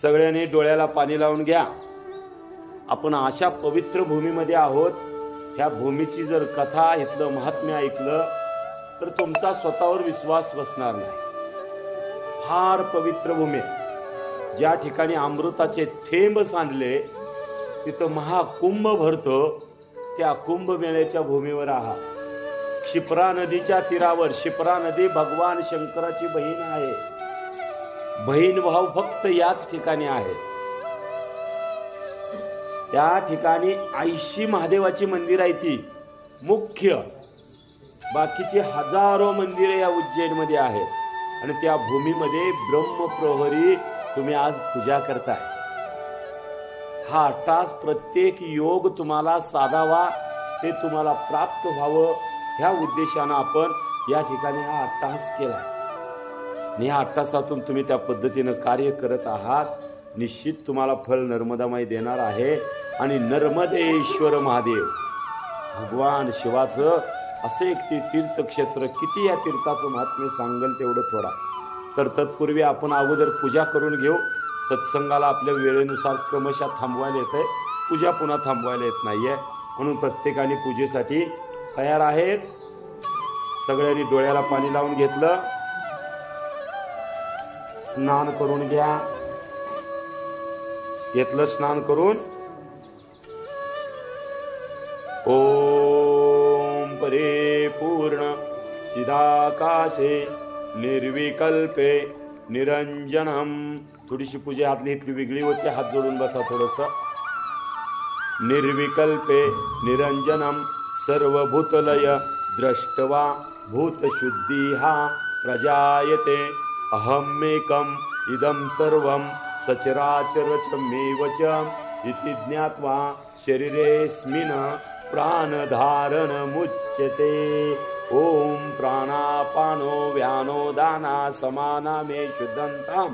सगळ्यांनी डोळ्याला पाणी लावून घ्या. आपण अशा पवित्र भूमीमध्ये आहोत. ह्या भूमीची जर कथा, इथलं महात्म्य ऐकलं तर तुमचा स्वतःवर विश्वास बसणार नाही. फार पवित्र भूमी, ज्या ठिकाणी अमृताचे थेंब सांडले तिथं महाकुंभ भरतो, त्या कुंभमेळ्याच्या भूमीवर आहात. क्षिप्रा नदीच्या तीरावर. क्षिप्रा नदी भगवान शंकराची बहीण आहे. बहीण भाव फक्त याच ठिकाणी आहे. त्या ठिकाणी 80 महादेवाची मंदिर आहे ती मुख्य. बाकीची हजारो मंदिरे या उज्जैनमध्ये आहेत. आणि त्या भूमीमध्ये ब्रह्मप्रहरी तुम्ही आज पूजा करताय. हा तास प्रत्येक योग तुम्हाला साधावा, ते तुम्हाला प्राप्त व्हावं, ह्या उद्देशानं आपण या ठिकाणी हा 8 तास केला. आणि ह्या 8 तासातून तुम्ही त्या पद्धतीनं कार्य करत आहात. निश्चित तुम्हाला फळ नर्मदामाई देणार आहे. आणि नर्मदेश्वर महादेव भगवान शिवाचं असे एक तीर्थक्षेत्र, किती या तीर्थाचं महात्म्य सांगेल तेवढं थोडा. तर तत्पूर्वी आपण अगोदर पूजा करून घेऊ. सत्संगाला आपल्या वेळेनुसार क्रमशः थांबवायला येत आहे, पूजा पुन्हा थांबवायला येत नाहीये. म्हणून प्रत्येकाने पूजेसाठी तयार आहेत. सगळ्यांनी डोळ्याला पाणी लावून घेतलं. स्नान करून घ्या. घेतलं स्नान करून. ओम परिपूर्ण चिदाकाशे निर्विकल्पे निरंजनम. थोडीशी पूजा हातली इथली वेगळी होती. हात जोडून बसा थोडस. निर्विकल्पे निरंजनम सर्वभूतलय द्रष्टवा भूतशुद्धि हा प्रजायते. अहमेकम इदं सर्वं सचराचरचमेव च इति ज्ञात्वा शरीरेऽस्मिन् प्राणधारणमुच्यते. ओम प्राणापानो व्यानो दाना समाना मे शुद्धंतां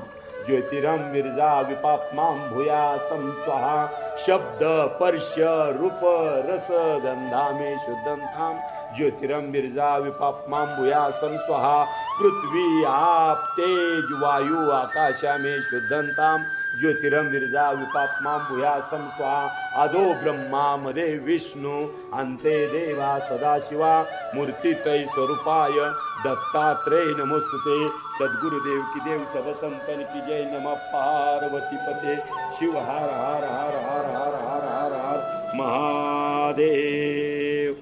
ज्योतिरं विरजा विपाप्मां भूयासं स्वाहा. शब्द स्पर्श रूप रस गंधा मे शुद्धंतां ज्योतिरं विरजा विपाप्मां भूयासं स्वाहा. पृथ्वी आप तेज वायु आकाशा मे शुद्धंतां ज्योतिरं विरजा विपाप्मां भूयासं स्वाहा. आदो ब्रह्मा मध्ये विष्णु अंते देवा सदाशिवा. मूर्तितै स्वरूपाय दत्तात्रेय नमोस्तुते. सद्गुरुदेव की देव सब संतन की जय. नमः पार्वती पते शिव. हर हर हर हर हर हर हर हर महादेव.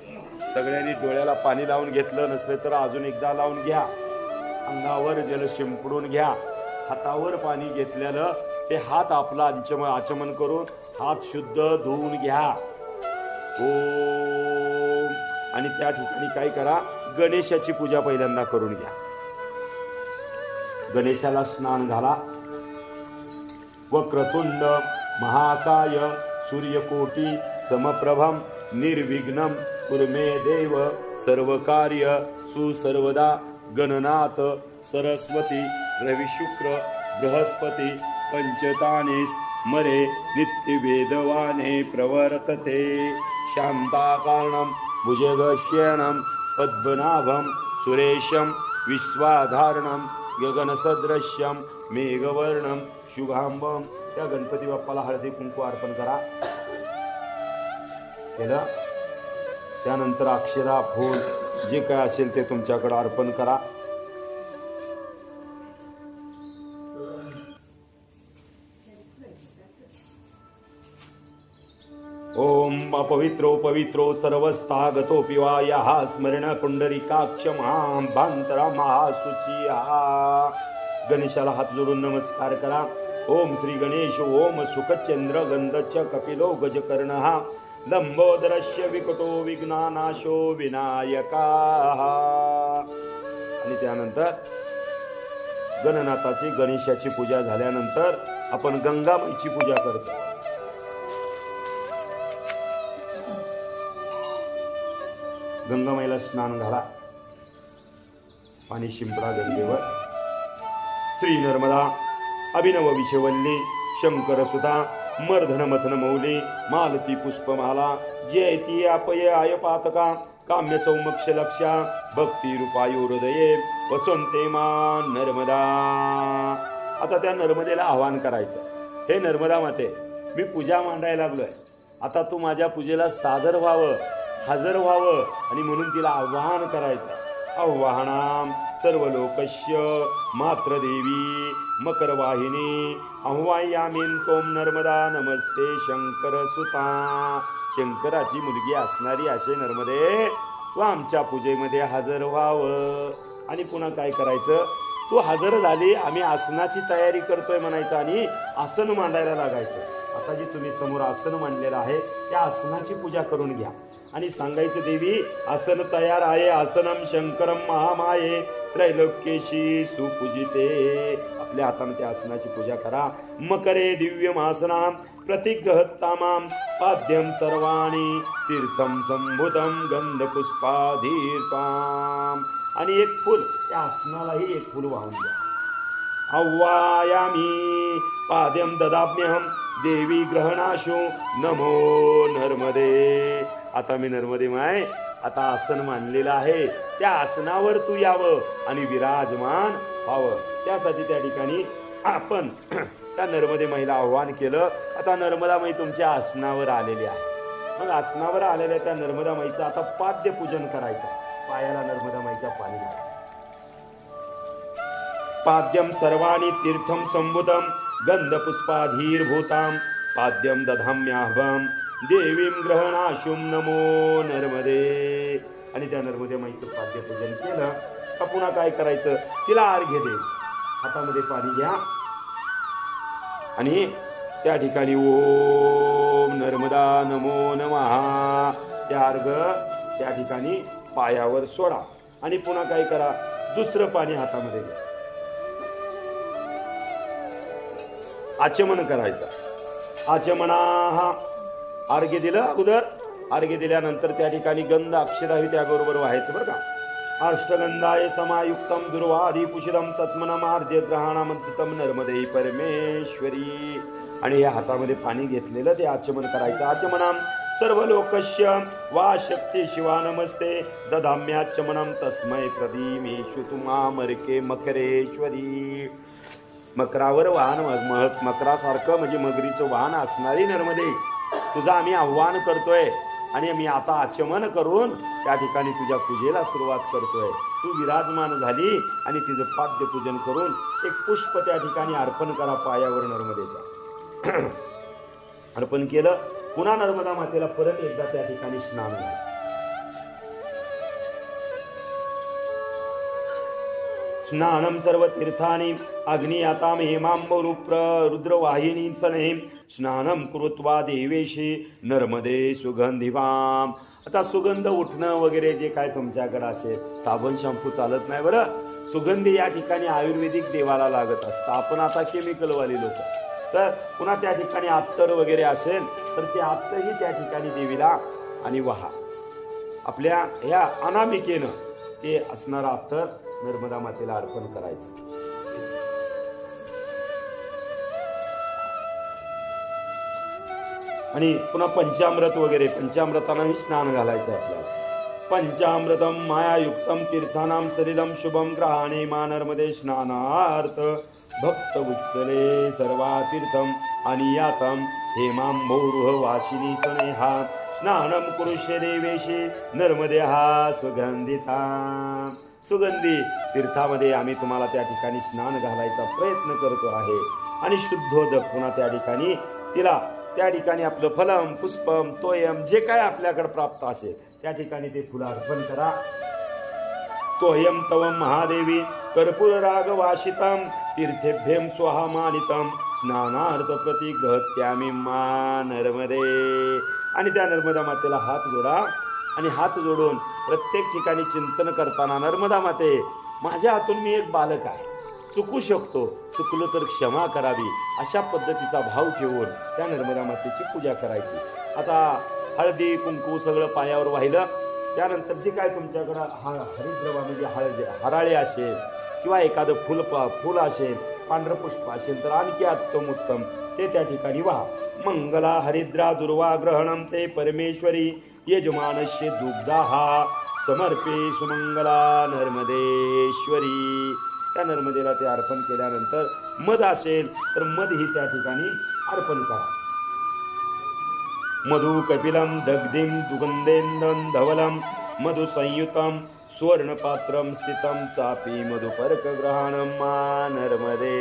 सगळ्यांनी डोळ्याला पाणी लावून घेतलं नसले तर अजून एकदा लावून घ्या. अंगावर जल शिंपडून घ्या. हातावर पाणी घेतलेलं ते हात आपला आचमन करून हात शुद्ध धुवून घ्या. ओम. आणि त्या ठिकाणी काय करा, गणेशाची पूजा पहिल्यांदा करून घ्या. गणेशाला स्नान घाला. वक्रतुंड महाकाय सूर्यकोटी समप्रभम निर्विघ्नं कुरु मे देव सर्वकार्य सुसर्वदा. गणनाथ सरस्वती रविशुक्र बृहस्पती पंचतानीस मरे नित्यवेदवाने प्रवर्तते. शांताकारणं भुजगशयनं पद्मनाभं सुरेशं विश्वाधारणं गगनसदृश्यं मेघवर्णं शुभांबं. त्या गणपती बाप्पाला हळदी कुंकू अर्पण करा. केलं. त्यानंतर अक्षरा फूल जे काय असेल ते तुमच्याकडे अर्पण करा. ओम अपवित्रो पवित्रो सर्वस्थागतोऽपि वा यः स्मरण पुंडरीकाक्ष महाभांतरा महासुचिया. गणेशाला हात जोडून नमस्कार करा. ओम श्री गणेश ओम सुखचंद्र गंधच कपिलो गजकर्णः लंबोदरस्य विकटो विघ्नानाशो विनायका. आणि त्यानंतर गणनाथाची गणेशाची पूजा झाल्यानंतर आपण गंगामाईची पूजा करतो. गंगामाईला स्नान घाला. पाणी शिंपडा गंगेवर. श्री नर्मदा अभिनव विषवल्ली शंकर सुता मर्धन मथन मौली मालती पुष्पमाला जयती अपय आय पातका काम्य सौमक्ष लक्षा भक्ती रूपायो हृदये वसंते मा नर्मदा. आता त्या नर्मदेला आवाहन करायचं. हे नर्मदा माते, मी पूजा मांडायला लागलोय, आता तू माझ्या पूजेला सादर व्हावं, हजर व्हावं, आणि म्हणून तिला आवाहन करायचं. आव्हानाम सर्वलोकस्य मात्र देवी मकरवाहिनी आह्वायामीन तोम नर्मदा नमस्ते शंकर सुता. शंकराची मुलगी असणारी असे नर्मदे, तू आमच्या पूजेमध्ये हजर व्हावं. आणि पुन्हा काय करायचं, तू हजर झाली, आम्ही आसनाची तयारी करतोय म्हणायचं आणि आसन मांडायला लागायचं. आता जी तुम्ही समोर आसन मांडलेलं आहे त्या आसनाची पूजा करून घ्या आणि सांगायचं, देवी आसन तयार आहे, आसनम शंकरम महामाये त्रैलोक्येशी सुपूजिते. आपल्या हाताने त्या आसनाची पूजा करा. मकरे दिव्यम आसनाम प्रतिग्रहत्तामाम पाद्यम सर्वाणी तीर्थम संभुतम गंधपुष्पाधीर्पाम. आणि एक फुल, त्या आसनालाही एक फुल वाहून द्या. आव्हायामी पाद्यम ददाम्यहम देवी ग्रहणाशो नमो नर्मदे. आता मी नर्मदे माय, आता आसन मानलेलं आहे, त्या आसनावर तू यावं आणि विराजमान व्हावं. त्यासाठी त्या ठिकाणी आपण त्या नर्मदे माईला आव्हान केलं. आता नर्मदा माई तुमच्या आसनावर आलेली आहे. मग आसनावर आलेल्या त्या नर्मदा माईचं आता पाद्य पूजन करायचं. पायाला नर्मदा माईच्या पाणी घालायचं. पाद्यम सर्वाणी तीर्थम संभुतम गंधपुष्पाधीर्भूताम पाद्यम दधाम्याहम देवीम ग्रहणाशुम नमो नर्मदे. आणि त्या नर्मदे माईचं पाद्य पूजन केलं का पुन्हा काय करायचं, तिला अर्घ्य दे. हातामध्ये पाणी घ्या आणि त्या ठिकाणी ओम नर्मदा नमो नमः त्या अर्घ त्या ठिकाणी पायावर सोडा. आणि पुन्हा काय करा, दुसरं पाणी हातामध्ये घ्या, आचमन करायचं. आचमना हा अर्घ्य दिलं अगोदर, अर्घ्य दिल्यानंतर त्या ठिकाणी गंध अक्षराही त्याबरोबर व्हायचं बरं का. अष्टगंधाय समायुक्तम दुर्वादी पुषिरम तत्मनमार्द्य ग्रहणामंतम नर्मदे परमेश्वरी. आणि या हातामध्ये पाणी घेतलेलं ते आचमन करायचं. आचमनम सर्व लोकस्य वा शक्ती शिवा नमस्ते दधाम्याचमनम तस्मै प्रदीमेषु तुमामर्के मकरेश्वरी. मकरावर वाहन, मकरासारखं म्हणजे मगरीचं वाहन असणारी नर्मदे, तुझं आम्ही आव्हान करतोय आणि मी आता आचमन करून त्या ठिकाणी तुझ्या पूजेला सुरुवात करतोय. तू विराजमान झाली आणि तिचं पाद्य पूजन करून एक पुष्प त्या ठिकाणी अर्पण करा पायावर नर्मदेच्या. अर्पण केलं. पुन्हा नर्मदा मातेला परत एकदा त्या ठिकाणी स्नान झालं. स्नानम सर्व तीर्थानि अग्नियाताम हेमांबरूप रुद्रवाहिनी सने स्नानम कृत्वा देवेशी नर्मदे सुगंधिवाम. आता सुगंध उठणं वगैरे जे काय तुमच्याकडे असेल, साबण शॅम्पू चालत नाही बरं. सुगंधी या ठिकाणी आयुर्वेदिक देवाला लागत असतं. आपण आता केमिकलवाली लोक, तर पुन्हा त्या ठिकाणी अत्तर वगैरे असेल तर ते अत्तरही त्या ठिकाणी देवीला आणि वहा. आपल्या ह्या अनामिकेनं ते असणारं अत्तर नर्मदा मातेला अर्पण करायचं. आणि पुन्हा पंचामृत वगैरे, पंचामृतानंही स्नान घालायचं आपल्याला. पंचामृतम मायायुक्तम तीर्थानाम सलिलम शुभम ग्रहाणे मा नर्मदे स्नानार्थ भक्त उत्सले सर्वा तीर्थम आणि यातम हेमांबोरुह वाशिनी सनेहा स्नानम कुरुष्य देवेशी नर्मदे हा सुगंधिता. सुगंधी तीर्थामध्ये आम्ही तुम्हाला त्या ठिकाणी स्नान घालायचा प्रयत्न करतो आहे. आणि शुद्धोदक पुन्हा त्या ठिकाणी तिला त्या ठिकाणी आपलं फलम पुष्पम तोयम जे काय आपल्याकडे प्राप्त असेल त्या ठिकाणी ते फुलं अर्पण करा. तोयम तवम महादेवी कर्पूर राग वाशितम तीर्थेभ्यम स्वाहा मानितम स्नानार्थ प्रतिग्रहत्यामी मा नर्मदे. आणि त्या नर्मदा मातेला हात जोडा आणि हात जोडून प्रत्येक ठिकाणी चिंतन करताना, नर्मदा माते, माझ्या हातून मी एक बालक आहे, चुकू शकतो, चुकलो तर क्षमा करावी, अशा पद्धतीचा भाव ठेवून त्या नर्मदा मातेची पूजा करायची. आता हळदी कुंकू सगळं पायावर वाहिलं. त्यानंतर जे काय तुमच्याकडं हरिद्रवा म्हणजे हराळे असेल किंवा एखादं फुल असेल, पांढरं पुष्प असेल तर आणखी उत्तम ते त्या ठिकाणी वाहा. मंगला हरिद्रा दुर्वा ग्रहणम ते परमेश्वरी यजमानस्य दुग्धाहा समर्पे सुमंगला नर्मदेश्वरी. त्या नर्मदेला ते अर्पण केल्यानंतर मध असेल तर मध ही त्या ठिकाणी अर्पण करा. मधु कपिलम दग्धिम दुगंधेंदं धवलम मधु संयुतम सुवर्णपात्रम स्थितम चापी मधुपर्क ग्रहणम मा नर्मदे.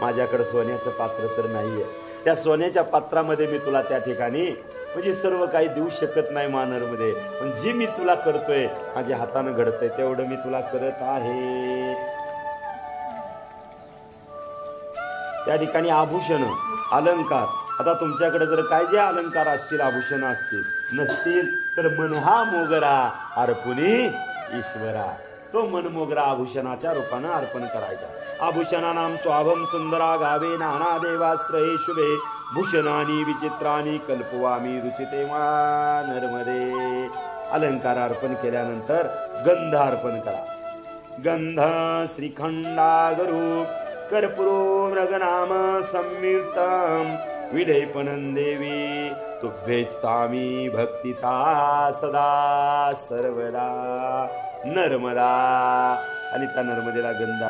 माझ्याकडे सोन्याचं पात्र तर नाहीये, त्या सोन्याच्या पात्रामध्ये मी तुला त्या ठिकाणी म्हणजे सर्व काही देऊ शकत नाही मानरमध्ये, पण जे मी तुला करतोय माझ्या हातानं घडतंय तेवढं मी तुला करत आहे. त्या ठिकाणी आभूषण अलंकार, आता तुमच्याकडे जर काय जे अलंकार असतील आभूषण असतील नसतील तर मनहा मोगरा अर्पुनी ईश्वरा, तो मनमोगरा आभूषणाच्या रूपानं अर्पण करायचा. आभूषणानां स्वाभम सुंदरा गावे नाना देवाश्रये शुभे भूषणानी विचित्रानी कल्पवामी रुचिते मा नर्मदे. अलंकार अर्पण केल्यानंतर गंध अर्पण करा. गंध श्रीखंडागरू कर्पूरो मृगनाम संयुक्तम विलेपनं देवी तुभ्येस्तामी भक्तिता सदा सर्वदा. नर्मदा, आणि त्या नर्मदेला गंध